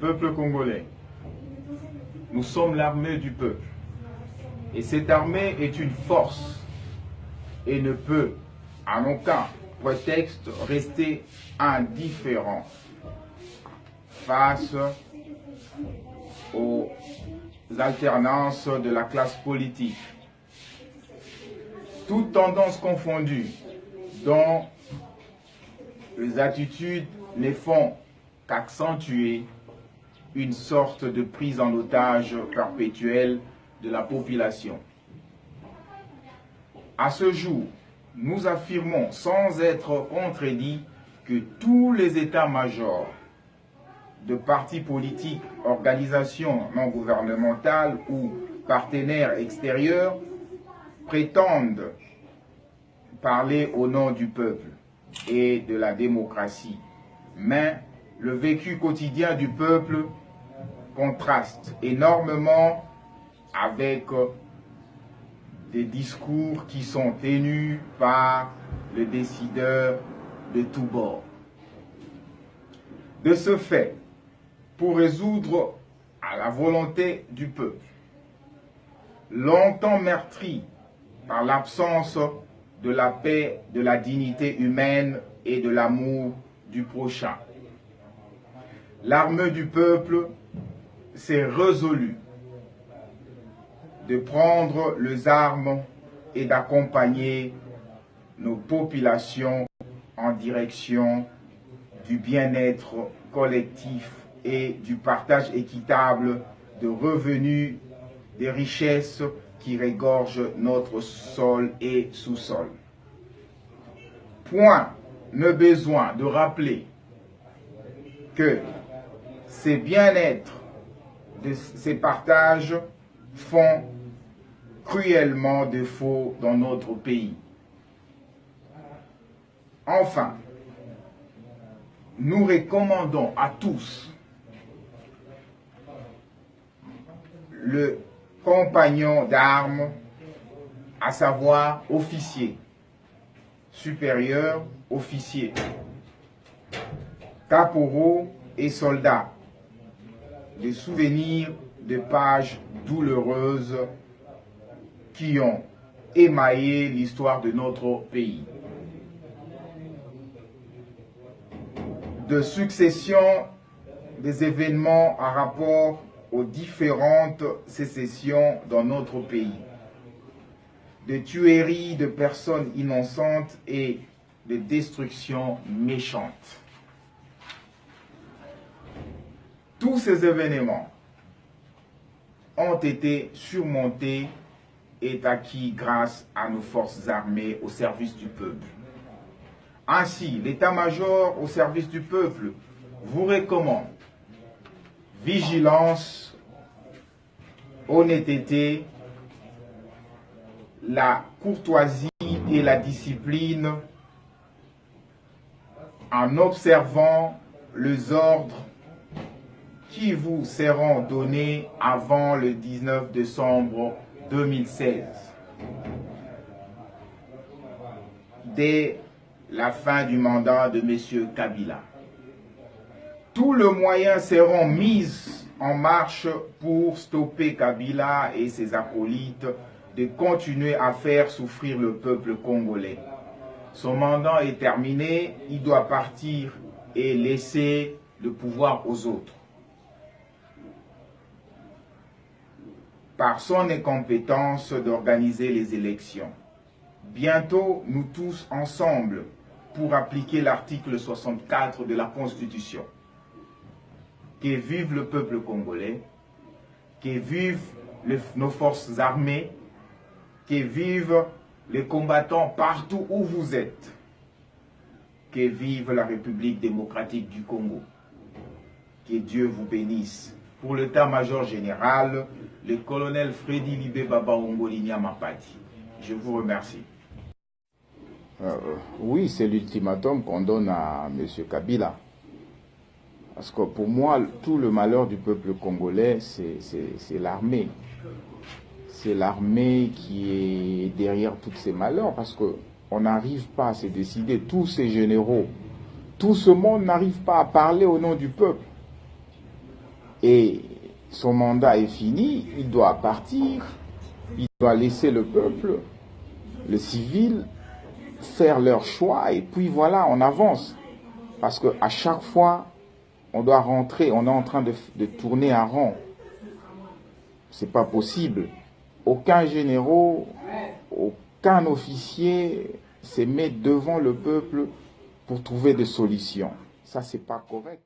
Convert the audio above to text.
Peuple congolais, nous sommes l'armée du peuple. Et cette armée est une force et ne peut, en aucun prétexte, rester indifférent face aux alternances de la classe politique. Toutes tendances confondues, dont les attitudes ne font qu'accentuer une sorte de prise en otage perpétuelle de la population. À ce jour, nous affirmons sans être contredits que tous les états-majors de partis politiques, organisations non gouvernementales ou partenaires extérieurs prétendent parler au nom du peuple et de la démocratie. Mais le vécu quotidien du peuple contraste énormément avec des discours qui sont tenus par le décideur de tous bords. De ce fait, pour résoudre à la volonté du peuple, longtemps meurtri par l'absence de la paix, de la dignité humaine et de l'amour du prochain, l'armée du peuple s'est résolue de prendre les armes et d'accompagner nos populations en direction du bien-être collectif et du partage équitable de revenus, des richesses qui régorgent notre sol et sous-sol. Point ne besoin de rappeler que ces bien-être, ces partages font cruellement défaut dans notre pays. Enfin, nous recommandons à tous le compagnon d'armes, à savoir officier, supérieur, officier, caporaux et soldats, de souvenirs de pages douloureuses qui ont émaillé l'histoire de notre pays. De succession des événements en rapport aux différentes sécessions dans notre pays, de tueries de personnes innocentes et de destructions méchantes. Tous ces événements ont été surmontés et acquis grâce à nos forces armées au service du peuple. Ainsi, l'état-major au service du peuple vous recommande vigilance, honnêteté, la courtoisie et la discipline en observant les ordres qui vous seront donnés avant le 19 décembre 2016. Dès la fin du mandat de M. Kabila. Tous les moyens seront mis en marche pour stopper Kabila et ses acolytes de continuer à faire souffrir le peuple congolais. Son mandat est terminé, il doit partir et laisser le pouvoir aux autres. Par son incompétence d'organiser les élections. Bientôt, nous tous ensemble, pour appliquer l'article 64 de la Constitution. Que vive le peuple congolais, que vivent nos forces armées, que vivent les combattants partout où vous êtes, que vive la République démocratique du Congo. Que Dieu vous bénisse. Pour l'état-major général, le colonel Freddy Libé Baba Ongolinia Mapati. Je vous remercie. Oui, c'est l'ultimatum qu'on donne à M. Kabila. Parce que pour moi, tout le malheur du peuple congolais, c'est l'armée. C'est l'armée qui est derrière tous ces malheurs. Parce qu'on n'arrive pas à se décider. Tous ces généraux, tout ce monde n'arrive pas à parler au nom du peuple. et son mandat est fini, il doit partir, il doit laisser le peuple, le civil, faire leur choix et puis voilà, on avance. Parce qu'à chaque fois, on doit rentrer, on est en train de tourner en rond. C'est pas possible. Aucun général, aucun officier se met devant le peuple pour trouver des solutions. Ça, c'est pas correct.